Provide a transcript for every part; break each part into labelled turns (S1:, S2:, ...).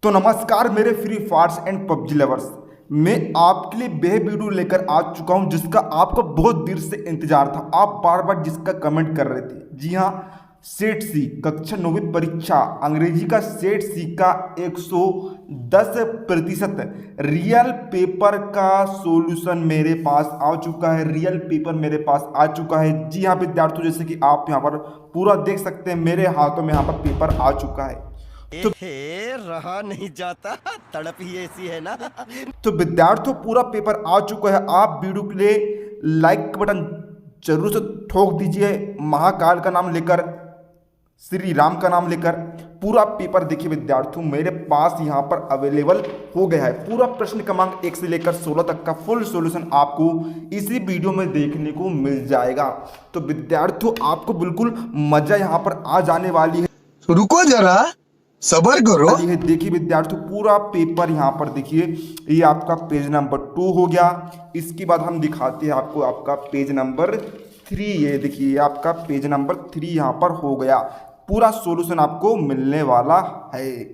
S1: तो नमस्कार मेरे free Fyers and PUBG lovers. मैं आपके लिए वह वीडियो लेकर आ चुका हूं जिसका आपको बहुत देर से इंतजार था। आप बार बार जिसका कमेंट कर रहे थे। जी हां, सेट सी कक्षा 9वीं परीक्षा अंग्रेजी का सेट सी का 110% रियल पेपर का सॉल्यूशन मेरे पास आ चुका है। रियल पेपर मेरे पास आ चुका है। जी हाँ विद्यार्थियों, जैसे कि आप यहाँ पर पूरा देख सकते हैं, मेरे हाथों में यहाँ पर पेपर आ चुका है। तो
S2: रहा नहीं जाता, तड़प ही ऐसी है ना।
S1: तो विद्यार्थियों, पूरा पेपर आ चुका है। आप वीडियो के लिए लाइक बटन जरूर से ठोक दीजिए। महाकाल का नाम लेकर, श्री राम का नाम लेकर पूरा पेपर देखिए विद्यार्थियों, मेरे पास यहाँ पर अवेलेबल हो गया है। पूरा प्रश्न क्रमांक 1 से लेकर 16 तक का फुल सॉल्यूशन आपको इसी वीडियो में देखने को मिल जाएगा। तो विद्यार्थियों, आपको बिल्कुल मजा यहाँ पर आ जाने वाली है।
S3: रुको जरा, सबर करो।
S1: है देखिए विद्यार्थियों, पूरा पेपर यहाँ पर देखिए, ये आपका पेज नंबर 2 हो गया। इसके बाद हम दिखाते हैं आपको आपका पेज नंबर 3। ये देखिए आपका पेज नंबर 3 यहाँ पर हो गया। पूरा सॉल्यूशन आपको मिलने वाला है।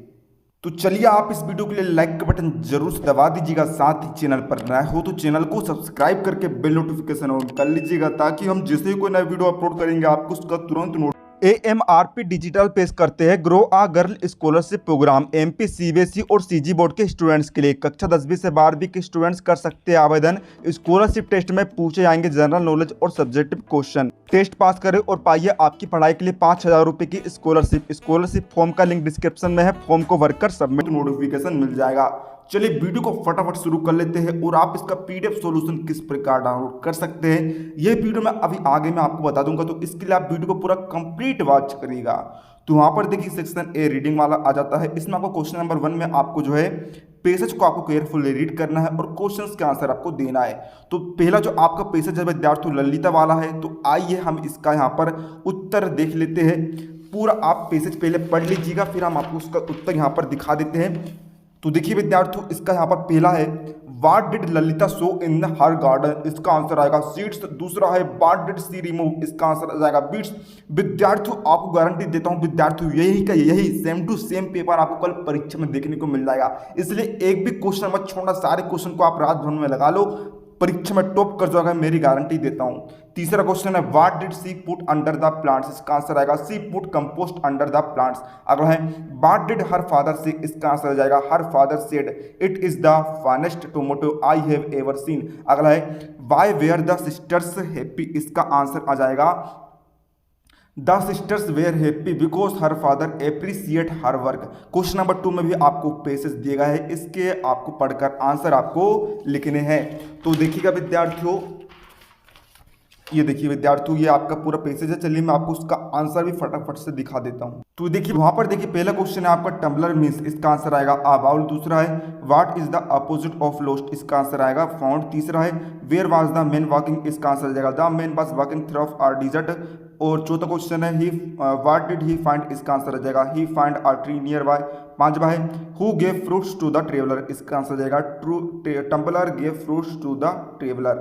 S1: तो चलिए, आप इस वीडियो के लिए लाइक का बटन जरूर से दबा दीजिएगा। साथ ही चैनल पर नया हो तो चैनल को सब्सक्राइब करके बेल नोटिफिकेशन ऑन कर लीजिएगा, ताकि हम जैसे ही कोई नया वीडियो अपलोड करेंगे आपको उसका तुरंत नोट। AMRP डिजिटल पेश करते हैं grow a girl scholarship program. MP CBSE और CG बोर्ड के स्टूडेंट्स के लिए कक्षा 10वीं से 12वीं के स्टूडेंट्स कर सकते हैं आवेदन। स्कॉलरशिप टेस्ट में पूछे जाएंगे जनरल नॉलेज और सब्जेक्टिव क्वेश्चन। टेस्ट पास करें और पाइए आपकी पढ़ाई के लिए 5000 रुपये की स्कॉलरशिप फॉर्म का लिंक डिस्क्रिप्शन में है। फॉर्म को भरकर सबमिट नोटिफिकेशन मिल जाएगा। चलिए वीडियो को फटाफट शुरू कर लेते हैं और आप इसका PDF सॉल्यूशन किस प्रकार डाउनलोड कर सकते हैं ये वीडियो में अभी आगे मैं आपको बता दूंगा। तो इसके लिए आप वीडियो को पूरा कंप्लीट वॉच करिएगा। तो वहाँ पर देखिए सेक्शन A रीडिंग वाला आ जाता है। इसमें आपको क्वेश्चन नंबर 1 में आपको जो है पैसेज को आपको केयरफुली रीड करना है और क्वेश्चंस के आंसर आपको देना है। तो पहला जो आपका पैसेज है विद्यार्थियों ललिता वाला है। तो आइए हम इसका यहाँ पर उत्तर देख लेते हैं। पूरा आप पैसेज पहले पढ़ लीजिएगा, फिर हम आपको उसका उत्तर यहाँ पर दिखा देते हैं। तो देखिए विद्यार्थियों, इसका यहाँ पर पहला है what did Lalita show in her garden. इसका आंसर आएगा सीड्स। दूसरा है व्हाट डिड सी रिमूव। इसका आंसर आ जाएगा बीट्स। विद्यार्थियों, आपको गारंटी देता हूँ विद्यार्थियों, यही का यही सेम टू सेम पेपर आपको कल परीक्षा में देखने को मिल जाएगा। इसलिए एक भी क्वेश्चन मत छोड़ना, सारे क्वेश्चन को आप रात भर में लगा लो, परीक्षा में टॉप कर जाएगा, मेरी गारंटी देता हूं। तीसरा क्वेश्चन है what did she put under the plants. इसका आंसर आएगा she put compost under the plants. अगला है व्हाट डिड हर फादर से। इसका आंसर आ जाएगा her father said it is the finest tomato I have ever seen. अगला है why were the sisters happy. इसका आंसर आ जाएगा the sisters were happy because her father appreciate her work. Question number 2 में भी आपको पैसेज दिए गए हैं, इसके आपको पढ़कर आंसर आपको लिखने हैं। तो देखिएगा विद्यार्थियों, ये देखिए विद्यार्थियों, ये आपका पूरा पैसेज है। चलिए मैं आपको उसका आंसर भी फटाफट से दिखा देता हूँ। तो देखिए वहां पर देखिए पहला क्वेश्चन है आपका टम्बलर मीन्स। इसका आंसर आएगा आ बाउल। दूसरा है what is the opposite of lost. इसका आंसर आएगा फाउंड। तीसरा है where was the man walking. इसका आंसर आ जाएगा the man was walking through a desert. और चौथा क्वेश्चन है he what did he find. इसका आंसर आ जाएगा he find a tree nearby. पांचवा है who gave fruits to the traveller. इसका आंसर आ जाएगा true tumbler gave fruits to the traveller.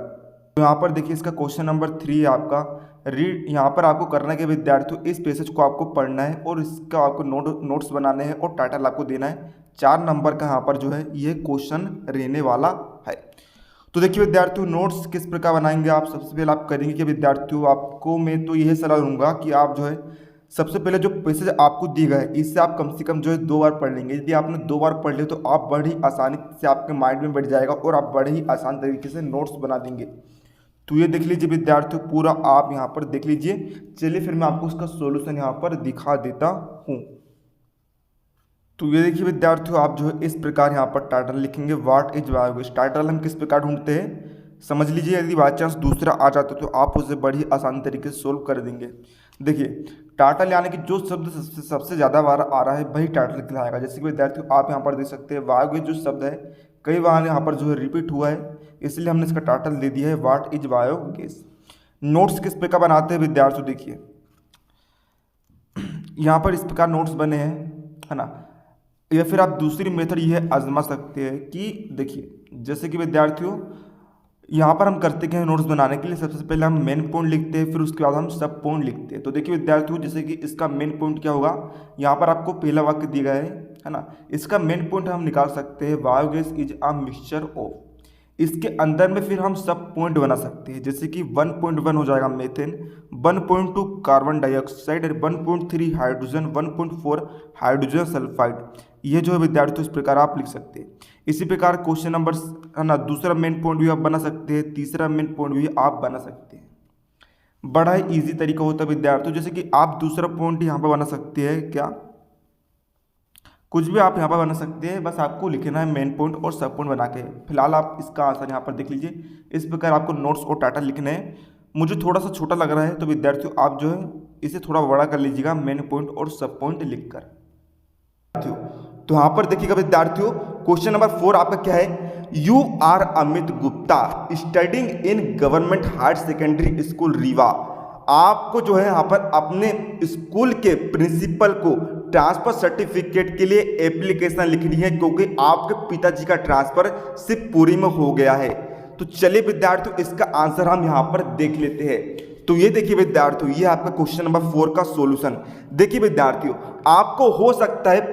S1: तो यहाँ पर देखिए इसका क्वेश्चन नंबर 3 है आपका रीड। यहाँ पर आपको करना है कि विद्यार्थियों इस पैसेज को आपको पढ़ना है और इसका आपको नोट्स बनाने हैं और टाइटल आपको देना है। 4 नंबर का यहाँ पर जो है ये क्वेश्चन रहने वाला है। तो देखिए विद्यार्थियों, नोट्स किस प्रकार बनाएंगे आप। सबसे पहले आप करेंगे कि विद्यार्थियों, आपको मैं तो यही सलाह दूंगा कि आप जो है सबसे पहले जो पैसेज आपको दी गए इससे आप कम से कम जो है 2 बार पढ़ लेंगे। यदि आपने 2 बार पढ़ लिया तो आप बड़ी आसानी से आपके माइंड में बैठ जाएगा और आप बड़े ही आसान तरीके से नोट्स बना देंगे। तो ये देख लीजिए विद्यार्थियों, पूरा आप यहाँ पर देख लीजिए। चलिए फिर मैं आपको उसका सॉल्यूशन यहाँ पर दिखा देता हूँ। तो ये देखिए विद्यार्थियों, आप जो है इस प्रकार यहाँ पर टाइटल लिखेंगे व्हाट इज बायोगैस। टाइटल हम किस प्रकार ढूंढते हैं समझ लीजिए। यदि बाई चांस दूसरा आ जाता तो आप उसे बड़ी आसान तरीके से सोल्व कर देंगे। देखिए टाइटल यानी कि जो शब्द सबसे ज़्यादा बार आ रहा है वही टाइटल कहलाएगा। जैसे कि विद्यार्थियों आप यहाँ पर देख सकते हैं बायोगैस जो शब्द है कई बार यहाँ पर जो है रिपीट हुआ है, इसलिए हमने इसका टाइटल दे दिया है व्हाट इज बायोगैस। नोट्स किस प्रकार बनाते हैं विद्यार्थियों, देखिए यहाँ पर इस प्रकार नोट्स बने हैं, है ना। या फिर आप दूसरी मेथड ये आजमा सकते हैं कि देखिए जैसे कि विद्यार्थियों यहाँ पर हम करते क्या है, नोट्स बनाने के लिए सबसे पहले हम मेन पॉइंट लिखते हैं, फिर उसके बाद हम सब पॉइंट लिखते हैं। तो देखिए विद्यार्थियों, जैसे कि इसका मेन पॉइंट क्या होगा, यहाँ पर आपको पहला वाक्य दिया गया है है ना। इसका मेन पॉइंट हम निकाल सकते हैं, biogas is a mixture of. इसके अंदर में फिर हम सब पॉइंट बना सकते हैं, जैसे कि 1.1 हो जाएगा methane, 1.2 carbon dioxide, 1.3 hydrogen, 1.4 hydrogen sulphide. ये जो है विद्यार्थियों इस प्रकार आप लिख सकते हैं। इसी प्रकार क्वेश्चन नंबर है ना, दूसरा मेन पॉइंट भी आप बना सकते हैं, तीसरा मेन पॉइंट भी आप बना सकते हैं। बड़ा ही ईजी तरीका होता है विद्यार्थियों, जैसे कि आप दूसरा पॉइंट यहाँ पर बना सकते हैं, क्या कुछ भी आप यहाँ पर बना सकते हैं, बस आपको लिखना है मेन पॉइंट और सब पॉइंट बना के। फिलहाल आप इसका आंसर यहाँ पर देख लीजिए। इस प्रकार आपको नोट्स और डाटा लिखने हैं। मुझे थोड़ा सा छोटा लग रहा है तो विद्यार्थियों आप जो है इसे थोड़ा बड़ा कर लीजिएगा, मेन पॉइंट और सब पॉइंट लिखकर। तो यहाँ पर देखिएगा विद्यार्थियों, क्वेश्चन नंबर 4 आपका क्या है, you are Amit Gupta studying in government higher secondary school Rewa. आपको जो है यहाँ पर अपने स्कूल के प्रिंसिपल को ट्रांसफर सर्टिफिकेट के लिए एप्लीकेशन लिखनी है, क्योंकि आपके पिताजी का ट्रांसफर शिवपुरी में हो गया है। तो चलिए विद्यार्थियों इसका आंसर हम यहाँ पर देख लेते हैं। तो ये देखिए विद्यार्थियों, ये आपका क्वेश्चन नंबर 4 का सॉल्यूशन। देखिए विद्यार्थियों, आपको हो सकता है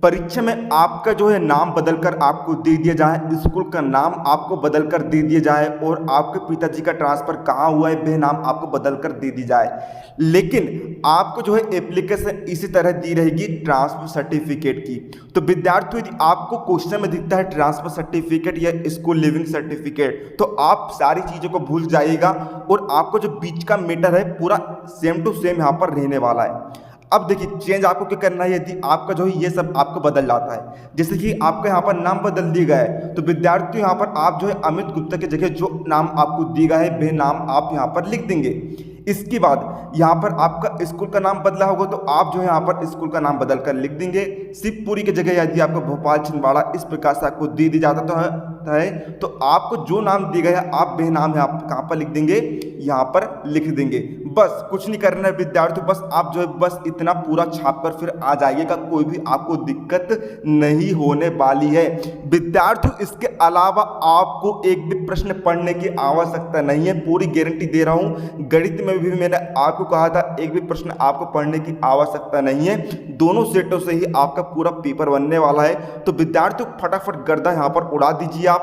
S1: परीक्षा में आपका जो है नाम बदलकर आपको दे दिया जाए, स्कूल का नाम आपको बदलकर दे दिया जाए, और आपके पिताजी का ट्रांसफर कहाँ हुआ है वह नाम आपको बदलकर दे दी जाए। लेकिन आपको जो है एप्लीकेशन इसी तरह दी रहेगी ट्रांसफर सर्टिफिकेट की। तो विद्यार्थियों यदि आपको क्वेश्चन में दिखता है ट्रांसफर सर्टिफिकेट या स्कूल लिविंग सर्टिफिकेट, तो आप सारी चीज़ों को भूल जाइएगा और आपको जो बीच का मैटर है पूरा सेम टू सेम यहाँ पर रहने वाला है। अब देखिए चेंज आपको क्या करना है, यदि आपका जो है ये सब आपको बदल जाता है, जैसे कि आपका यहाँ पर नाम बदल दिया गया है, तो विद्यार्थियों यहाँ पर आप जो है अमित गुप्ता की जगह जो नाम आपको दिया गया है वह नाम आप यहाँ पर लिख देंगे। इसके बाद यहाँ पर आपका स्कूल का नाम बदला होगा तो आप जो है यहाँ पर स्कूल का नाम बदल कर लिख देंगे। शिवपुरी की जगह यदि आपका भोपाल छिंदवाड़ा इस प्रकार से आपको दे दी जाता है तो आपको जो नाम दिया गया है आप वह नाम यहाँ कहाँ पर लिख देंगे, यहाँ पर लिख देंगे। बस कुछ नहीं करना है विद्यार्थियों, बस आप जो है बस इतना पूरा छाप कर फिर आ जाइएगा, कोई भी आपको दिक्कत नहीं होने वाली है। विद्यार्थियों इसके अलावा आपको एक भी प्रश्न पढ़ने की आवश्यकता नहीं है, पूरी गारंटी दे रहा हूँ। गणित में भी मैंने आपको कहा था एक भी प्रश्न आपको पढ़ने की आवश्यकता नहीं है, दोनों सेटों से ही आपका पूरा पेपर बनने वाला है। तो विद्यार्थियों फटाफट गर्दा यहाँ पर उड़ा दीजिए आप।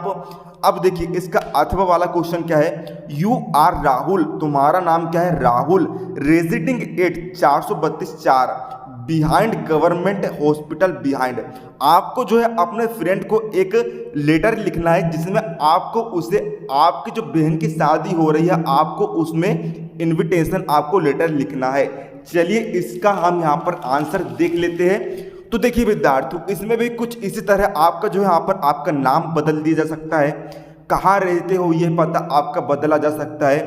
S1: अब देखिए इसका अथवा वाला क्वेश्चन क्या है, यू आर राहुल, तुम्हारा नाम क्या है Rahul, residing at 432-4 behind government hospital behind. आपको जो है अपने फ्रेंड को एक लेटर लिखना है जिसमें आपको उसे आपकी जो बहन की शादी हो रही है आपको उसमें इनविटेशन आपको लेटर लिखना है। चलिए इसका हम यहाँ पर आंसर देख लेते हैं। तो देखिए विद्यार्थियों इसमें भी कुछ इसी तरह आपका जो है यहाँ पर आपका नाम बदल दिया जा सकता है, कहाँ रहते हो ये पता आपका बदला जा सकता है।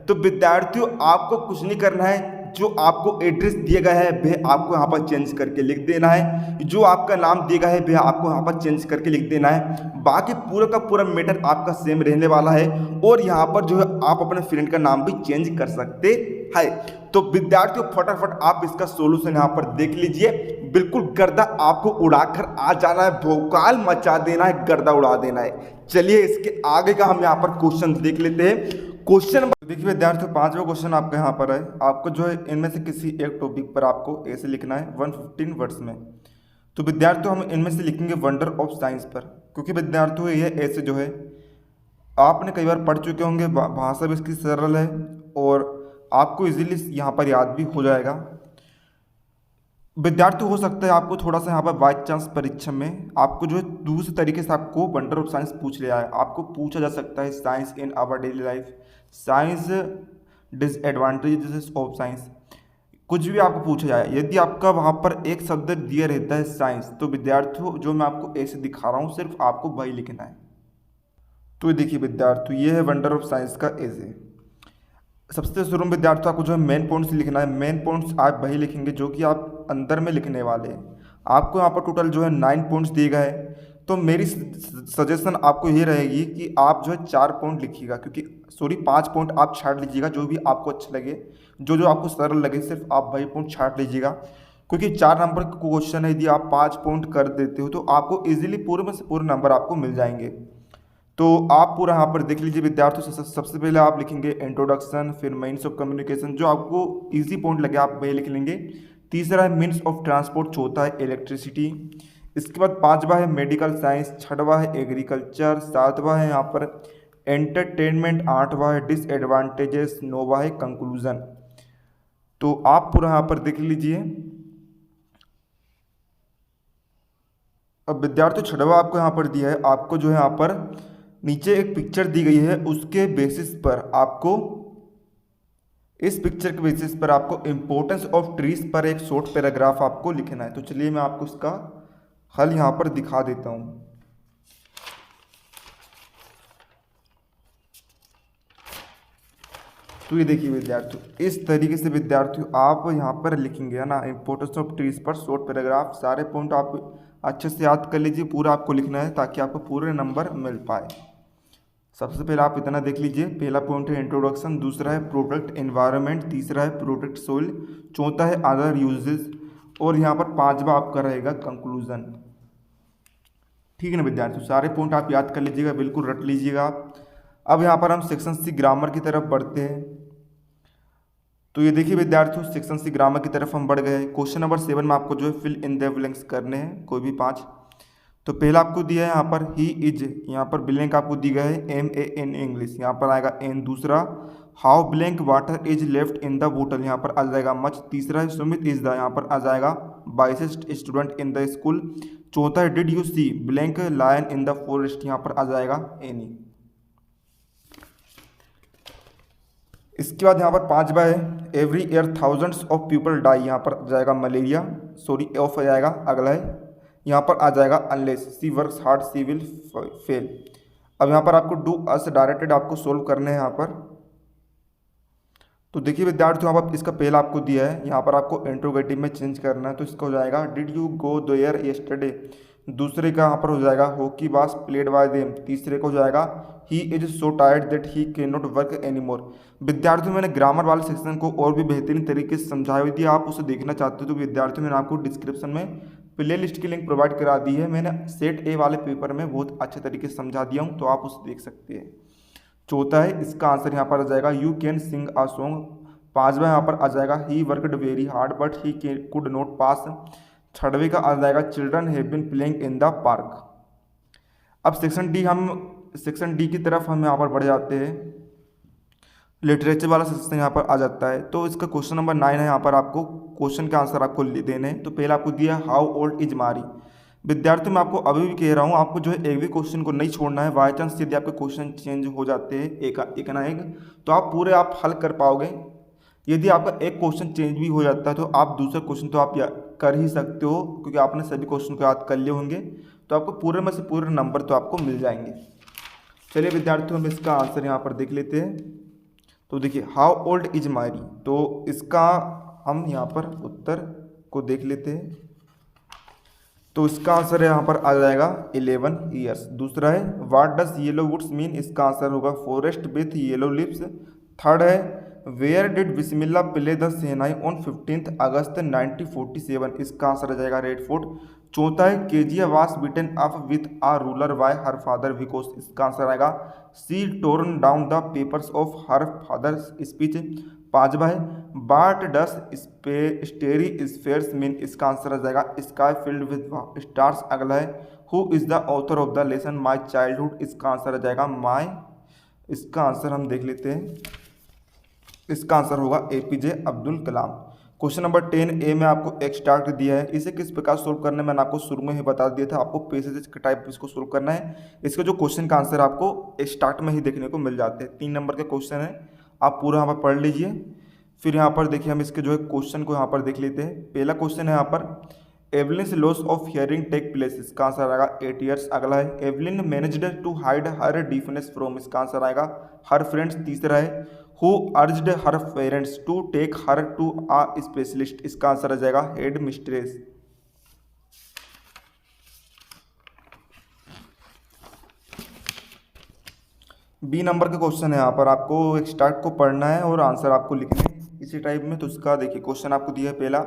S1: तो विद्यार्थियों आपको कुछ नहीं करना है, जो आपको एड्रेस दिया गया है वह आपको यहाँ पर चेंज करके लिख देना है, जो आपका नाम दिया गया है वह आपको यहाँ पर चेंज करके लिख देना है। बाकी पूरा का पूरा मैटर आपका सेम रहने वाला है और यहाँ पर जो है आप अपने फ्रेंड का नाम भी चेंज कर सकते हैं। तो विद्यार्थियों फटाफट आप इसका सॉल्यूशन यहाँ पर देख लीजिए, बिल्कुल गर्दा आपको उड़ाकर आ जाना है, भौकाल मचा देना है, गर्दा उड़ा देना है। चलिए इसके आगे का हम यहाँ पर क्वेश्चन देख लेते हैं। क्वेश्चन देखिए विद्यार्थियों 5वां क्वेश्चन आपका यहाँ पर है, आपको जो है इनमें से किसी एक टॉपिक पर आपको ऐसे लिखना है 115 वर्ड्स में। तो विद्यार्थियों हम इनमें से लिखेंगे वंडर ऑफ साइंस पर, क्योंकि विद्यार्थियों ये ऐसे जो है आपने कई बार पढ़ चुके होंगे, भाषा भी इसकी सरल है और आपको इजीली यहाँ पर याद भी हो जाएगा। विद्यार्थी हो सकता है आपको थोड़ा सा यहाँ पर बाई चांस परीक्षा में आपको जो है दूसरे तरीके से आपको वंडर ऑफ साइंस पूछ लिया है। आपको पूछा जा सकता है science in our daily life, science disadvantages of science, कुछ भी आपको पूछा जाए। यदि आपका वहाँ पर एक शब्द दिया रहता है साइंस, तो विद्यार्थियों जो मैं आपको ऐसे दिखा रहा हूँ सिर्फ आपको वही लिखना है। तो देखिए विद्यार्थियों ये है वंडर ऑफ साइंस का ऐसे। सबसे शुरू में विद्यार्थियों आपको जो है मेन पॉइंट्स लिखना है, मेन पॉइंट्स आप वही लिखेंगे जो कि आप अंदर में लिखने वाले हैं। आपको यहाँ पर टोटल जो है 9 पॉइंट्स दिए गए हैं, तो मेरी सजेशन आपको ये रहेगी कि आप जो है 4 पॉइंट लिखिएगा, क्योंकि 5 पॉइंट आप छाट लीजिएगा, जो भी आपको अच्छा लगे, जो आपको सरल लगे सिर्फ आप वही पॉइंट छाट लीजिएगा। क्योंकि 4 नंबर का क्वेश्चन है, यदि आप 5 पॉइंट कर देते हो तो आपको ईजिली पूरे में से पूरे नंबर आपको मिल जाएंगे। तो आप पूरा यहाँ पर देख लीजिए विद्यार्थियों से। सबसे पहले आप लिखेंगे इंट्रोडक्शन, फिर मेन्स ऑफ कम्युनिकेशन, जो आपको इजी पॉइंट लगे आप वही लिख लेंगे। तीसरा है मीन्स ऑफ ट्रांसपोर्ट, चौथा है इलेक्ट्रिसिटी। इसके बाद पांचवा है मेडिकल साइंस, छठवा है एग्रीकल्चर, सातवां है यहाँ पर एंटरटेनमेंट, आठवां है डिसएडवांटेजेस, नौवां है कंक्लूजन। तो आप पूरा यहाँ पर देख लीजिए। अब विद्यार्थियों छठवा आपको यहाँ पर दिया है, आपको जो है यहाँ पर नीचे एक पिक्चर दी गई है, उसके बेसिस पर आपको, इस पिक्चर के बेसिस पर आपको इंपॉर्टेंस ऑफ ट्रीज पर एक शॉर्ट पैराग्राफ आपको लिखना है। तो चलिए मैं आपको इसका हल यहाँ पर दिखा देता हूँ। तो ये देखिए विद्यार्थियों, इस तरीके से विद्यार्थियों आप यहाँ पर लिखेंगे है ना, इंपॉर्टेंस ऑफ ट्रीज पर शॉर्ट पैराग्राफ। सारे पॉइंट आप अच्छे से याद कर लीजिए, पूरा आपको लिखना है ताकि आपको पूरे नंबर मिल पाए। सबसे पहले आप इतना देख लीजिए, पहला पॉइंट है इंट्रोडक्शन, दूसरा है प्रोटेक्ट एनवायरनमेंट, तीसरा है प्रोटेक्ट सोइल, चौथा है अदर यूजेस, और यहाँ पर पांचवा आपका रहेगा कंक्लूजन। ठीक है ना विद्यार्थियों, सारे पॉइंट आप याद कर लीजिएगा, बिल्कुल रट लीजिएगा आप। अब यहाँ पर हम सेक्शन सी ग्रामर की तरफ बढ़ते हैं। तो ये देखिए विद्यार्थियों, सेक्शन सी ग्रामर की तरफ हम बढ़ गए। क्वेश्चन नंबर 7 में आपको जो है फिल इन द ब्लैंक्स करने हैं, कोई भी 5। तो पहला आपको दिया है यहाँ पर ही इज, यहाँ पर ब्लैंक आपको दी गया है MA इन इंग्लिश, यहाँ पर आएगा एन। दूसरा how blank water is left in the बोतल, यहाँ पर आ जाएगा मच। तीसरा है सुमित इज द, यहाँ पर आ जाएगा wisest student in the school. चौथा है did you see blank lion in the forest, यहाँ पर आ जाएगा एनी। इसके बाद यहाँ पर पांचवा है every year thousands of people die, यहाँ पर आ जाएगा मलेरिया, सॉरी ऑफ आ जाएगा। अगला है यहाँ पर आ जाएगा unless she works hard she will fail. अब यहाँ पर आपको डू अस डायरेक्टेड आपको सोल्व करने हैं यहाँ पर। तो देखिए विद्यार्थियों, यहाँ पर इसका पहला आपको दिया है, यहाँ पर आपको इंट्रोगेटिव में चेंज करना है। तो इसका हो जाएगा did you go there yesterday. दूसरे का यहाँ पर हो जाएगा हॉकी बास प्लेड बाय देम। तीसरे को हो जाएगा he is so tired that he can not work any more. विद्यार्थियों मैंने ग्रामर वाले सेक्शन को और भी बेहतरीन तरीके से समझाई हुई थी, आप उसे देखना चाहते हो तो विद्यार्थियों मैंने आपको डिस्क्रिप्शन में प्ले लिस्ट की लिंक प्रोवाइड करा दी है। मैंने सेट ए वाले पेपर में बहुत अच्छे तरीके से समझा दिया हूँ, तो आप उसे देख सकते हैं। चौथा है इसका आंसर यहाँ पर आ जाएगा you can sing a song. पांचवा यहाँ पर आ जाएगा he worked very hard but he could not pass. छठवें का आ जाएगा children have been playing in the park. अब सेक्शन डी की तरफ हम यहाँ पर बढ़ जाते हैं। लिटरेचर वाला सेक्शन यहाँ पर आ जाता है। तो इसका क्वेश्चन नंबर 9 है, यहाँ पर आपको क्वेश्चन के आंसर आपको देने हैं। तो पहला आपको दिया हाउ ओल्ड इज मारी। विद्यार्थियों मैं आपको अभी भी कह रहा हूँ, आपको जो है एक भी क्वेश्चन को नहीं छोड़ना है। बाई चांस यदि आपके क्वेश्चन चेंज हो जाते हैं एक ना एक, तो आप पूरे आप हल कर पाओगे। यदि आपका एक क्वेश्चन चेंज भी हो जाता है तो आप दूसरा क्वेश्चन तो आप कर ही सकते हो, क्योंकि आपने सभी क्वेश्चन को याद कर लिए होंगे। तो आपको पूरे में से पूरे नंबर तो आपको मिल जाएंगे। चलिए विद्यार्थियों, हम इसका आंसर यहाँ पर देख लेते हैं। तो देखिए हाउ ओल्ड इज मारी, तो इसका हम यहाँ पर उत्तर को देख लेते हैं। तो इसका आंसर यहाँ पर आ जाएगा 11 ईयर्स। दूसरा है what does yellow woods mean, इसका आंसर होगा forest with yellow lips. Third है where did Bismillah play the shehnai on 15 August 1947, इसका आंसर आ जाएगा रेड फोर्ट। चौथा है Kezia was beaten up with a ruler by her father because, इसका answer आएगा she torn down the papers of her father's speech. पांचवा है what does starry spheres mean, इसका आंसर आ जाएगा स्काई फिल्ड विथ स्टार्स। अगला है who is the author of the lesson my childhood, इसका आंसर आ जाएगा माई। इसका आंसर हम देख लेते हैं, इसका आंसर होगा APJ Abdul Kalam. Question number 10A में आपको एक्सट्रैक्ट दिया है, इसे किस प्रकार सोल्व करना है मैंने आपको शुरू में ही बता दिया था। आपको पैसेज के टाइप इसको सोल्व करना है। इसका जो क्वेश्चन का आंसर आपको स्टार्ट में ही देखने को मिल जाते हैं। 3 नंबर के क्वेश्चन है, आप पूरा यहाँ पर पढ़ लीजिए। फिर यहाँ पर देखिए हम इसके जो है क्वेश्चन को यहाँ पर देख लेते हैं। पहला क्वेश्चन है यहाँ पर Evelyn's loss of hearing take place, इसका आंसर आएगा 8 ईयर्स। अगला है Evelyn managed to hide her deafness from, इसका आंसर आएगा हर फ्रेंड्स। तीसरा है who urged her parents to take her to a specialist, इसका आंसर आ जाएगा हेड मिस्ट्रेस। बी नंबर का क्वेश्चन है, यहाँ पर आपको एक स्टार्ट को पढ़ना है और आंसर आपको लिखना है इसी टाइप में। तो इसका देखिए क्वेश्चन आपको दिया है पहला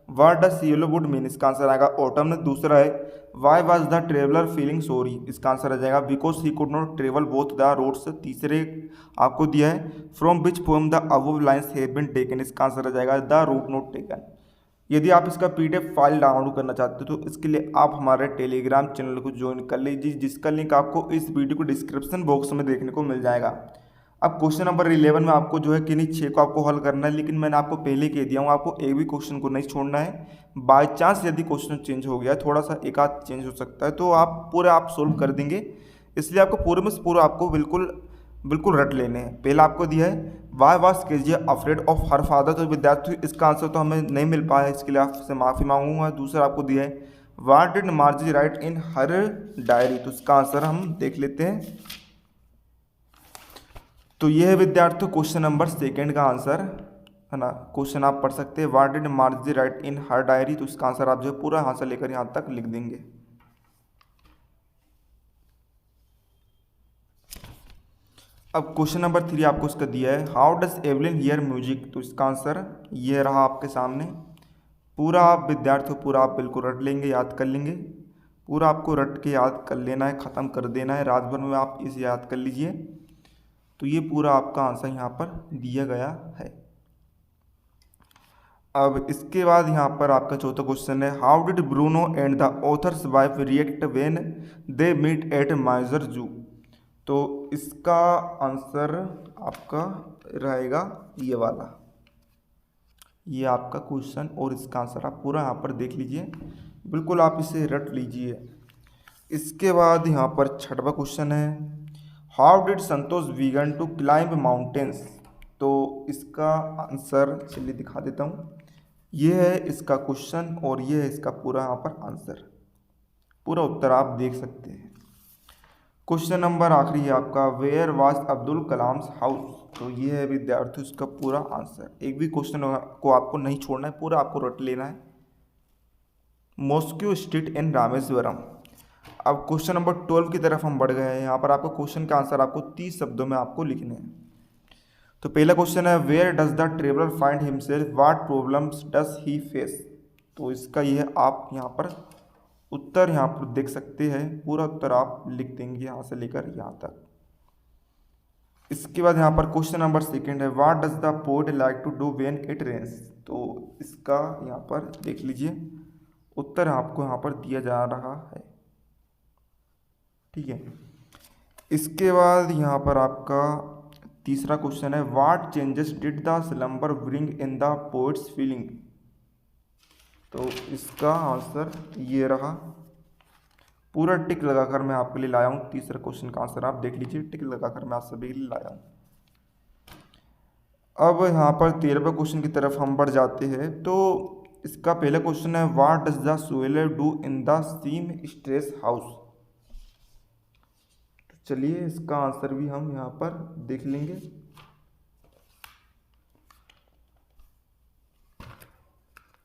S1: what does yellow wood mean, इसका आंसर आएगा ऑटम। दूसरा है why was the traveller feeling sorry, इसका आंसर आ जाएगा because he could not travel both the roads. तीसरे आपको दिया है from which poem the above lines have been taken, इसका आंसर आ जाएगा द रूट नॉट टेकन। यदि आप इसका PDF फाइल डाउनलोड करना चाहते हो तो इसके लिए आप हमारे टेलीग्राम चैनल को ज्वाइन कर लीजिए, जिसका लिंक आपको इस वीडियो को डिस्क्रिप्शन बॉक्स में देखने को मिल जाएगा। अब क्वेश्चन नंबर 11 में आपको जो है कि नहीं 6 को आपको हल करना है, लेकिन मैंने आपको पहले कह दिया हूँ आपको एक भी क्वेश्चन को नहीं छोड़ना है। बाय चांस यदि क्वेश्चन चेंज हो गया, थोड़ा सा एक आध चेंज हो सकता है, तो आप पूरे आप सोल्व कर देंगे। इसलिए आपको पूरे में से पूरा आपको बिल्कुल रट लेने हैं। पहला आपको दिया है why was Kezia afraid of her father, तो विद्यार्थी इसका आंसर तो हमें नहीं मिल पाया, इसके लिए आपसे माफ़ी मांगूंगा। दूसरा आपको दिया है what did मार्जी right in her diary, तो इसका आंसर हम देख लेते हैं। तो यह है विद्यार्थी क्वेश्चन नंबर 2 का आंसर है ना। क्वेश्चन आप पढ़ सकते हैं what did मार्जी right in her diary, तो इसका आंसर आप जो है पूरा यहाँ से लेकर यहाँ तक लिख देंगे। अब क्वेश्चन नंबर 3 आपको इसका दिया है how does Evelyn here music, तो इसका आंसर ये रहा आपके सामने। पूरा आप विद्यार्थी पूरा आप बिल्कुल रट लेंगे, याद कर लेंगे। पूरा आपको रट के याद कर लेना है, ख़त्म कर देना है, रात भर में आप इसे याद कर लीजिए। तो ये पूरा आपका आंसर यहाँ पर दिया गया है। अब इसके बाद यहाँ पर आपका चौथा क्वेश्चन है how did Bruno and the author's wife react when they meet at Mysore zoo, तो इसका आंसर आपका रहेगा ये वाला, ये आपका क्वेश्चन, और इसका आंसर आप पूरा यहाँ पर देख लीजिए, बिल्कुल आप इसे रट लीजिए। इसके बाद यहाँ पर छठवां क्वेश्चन है हाउ डिड संतोष वीगन टू क्लाइंब माउंटेन्स, तो इसका आंसर चलिए दिखा देता हूँ। ये है इसका क्वेश्चन और ये है इसका पूरा यहाँ पर आंसर, पूरा उत्तर आप देख सकते हैं। क्वेश्चन नंबर आखिरी है आपका where was Abdul Kalam's house, तो ये है विद्यार्थी उसका पूरा आंसर। एक भी क्वेश्चन को आपको नहीं छोड़ना है, पूरा आपको रट लेना है। Moscow street in Rameswaram. अब क्वेश्चन नंबर 12 की तरफ हम बढ़ गए हैं। यहाँ पर आपको क्वेश्चन का आंसर आपको 30 शब्दों में आपको लिखने हैं। तो पहला क्वेश्चन है where does the traveller find himself what problems does he face, तो इसका ये है आप यहाँ पर उत्तर यहाँ पर देख सकते हैं। पूरा उत्तर आप लिख देंगे यहाँ से लेकर यहाँ तक। इसके बाद यहाँ पर क्वेश्चन नंबर 2 है what does the poet like to do when it rains, तो इसका यहाँ पर देख लीजिए उत्तर आपको यहाँ पर दिया जा रहा है। ठीक है। इसके बाद यहाँ पर आपका तीसरा क्वेश्चन है what changes did the slumber bring in the poets feeling, तो इसका आंसर ये रहा। पूरा टिक लगाकर मैं आपके लिए लाया हूँ। तीसरा क्वेश्चन का आंसर आप देख लीजिए, टिक लगाकर मैं आप सभी के लिए लाया हूँ। अब यहाँ पर 13वें क्वेश्चन की तरफ हम बढ़ जाते हैं। तो इसका पहला क्वेश्चन है what does the sweller do in the seamstress house, तो चलिए इसका आंसर भी हम यहाँ पर देख लेंगे।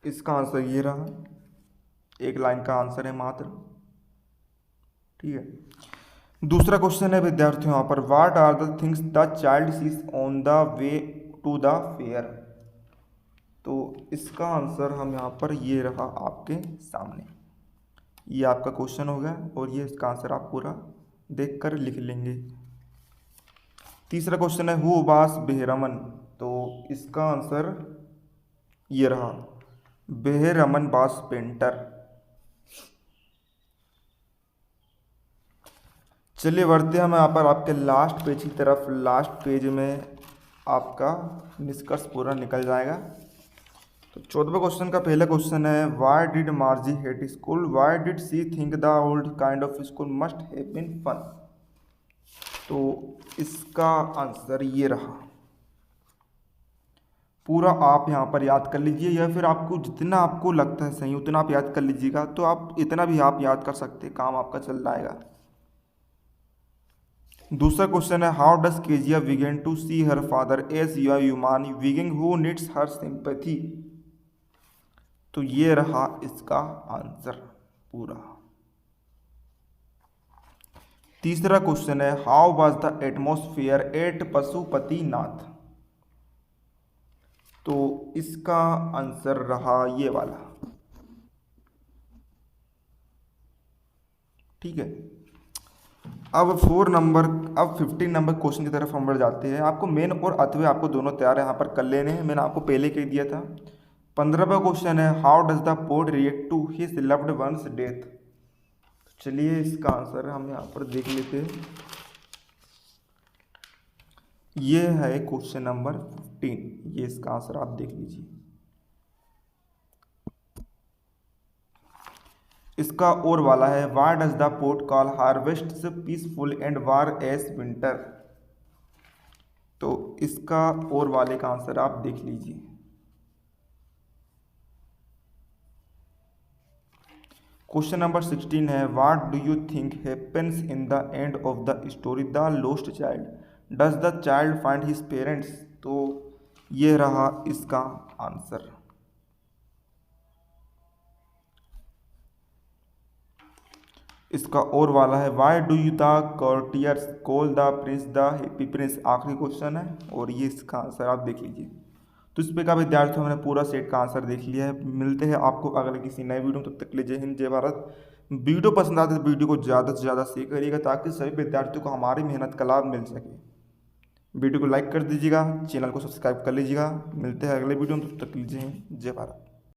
S1: इसका आंसर ये रहा, एक लाइन का आंसर है मात्र। ठीक है। दूसरा क्वेश्चन है विद्यार्थियों यहाँ पर what are the things the child sees on the way to the fair, तो इसका आंसर हम यहाँ पर ये रहा आपके सामने। ये आपका क्वेश्चन हो गया और ये इसका आंसर आप पूरा देखकर लिख लेंगे। तीसरा क्वेश्चन है हु वाज बेहरमन, तो इसका आंसर ये रहा बेहरमन वाज पेंटर। चलिए बढ़ते हम यहाँ पर आपके लास्ट पेज की तरफ। लास्ट पेज में आपका निष्कर्ष पूरा निकल जाएगा। तो 14वें क्वेश्चन का पहला क्वेश्चन है why did Margie hate school, why did she think the old kind of school must have been fun, तो इसका आंसर ये रहा। पूरा आप यहाँ पर याद कर लीजिए, या फिर आपको जितना आपको लगता है सही उतना आप याद कर लीजिएगा। तो आप इतना भी आप याद कर सकते हैं, काम आपका चल जाएगा। दूसरा क्वेश्चन है how does Kezia begin to see her father as you human being who needs her sympathy, तो ये रहा इसका आंसर पूरा। तीसरा क्वेश्चन है how was the atmosphere at Pashupatinath, तो इसका आंसर रहा ये वाला। ठीक है। अब 15 नंबर क्वेश्चन की तरफ हम बढ़ जाते हैं। आपको मेन और अथवे आपको दोनों तैयार है यहाँ पर कर लेने हैं। मैंने आपको पहले कह दिया था 15वां क्वेश्चन है how does the poet react to his loved ones death. चलिए इसका आंसर हम यहाँ पर देख लेते हैं। ये है क्वेश्चन नंबर 15, ये इसका आंसर आप देख लीजिए। इसका और वाला है why does the poet call harvest peaceful and war as winter. तो इसका और वाले का आंसर आप देख लीजिए। क्वेश्चन नंबर 16 है what do you think happens in the end of the story the lost child does the child find his parents. तो ये रहा इसका आंसर। इसका और वाला है why do you the courtiers call the prince the happy prince. आखिरी question है और ये इसका आंसर आप देख लीजिए। तो इस पे का विद्यार्थियों हमने पूरा सेट का आंसर देख लिया है। मिलते हैं आपको अगले किसी नए वीडियो में, तब तक के लिए जय हिंद जय भारत। वीडियो पसंद आते तो वीडियो को ज़्यादा से ज़्यादा शेयर करिएगा ताकि सभी विद्यार्थियों को हमारी मेहनत का लाभ मिल सके। वीडियो को लाइक कर दीजिएगा, चैनल को सब्सक्राइब कर लीजिएगा। मिलते हैं अगले वीडियो में, तब तक के लिए जय हिंद जय भारत।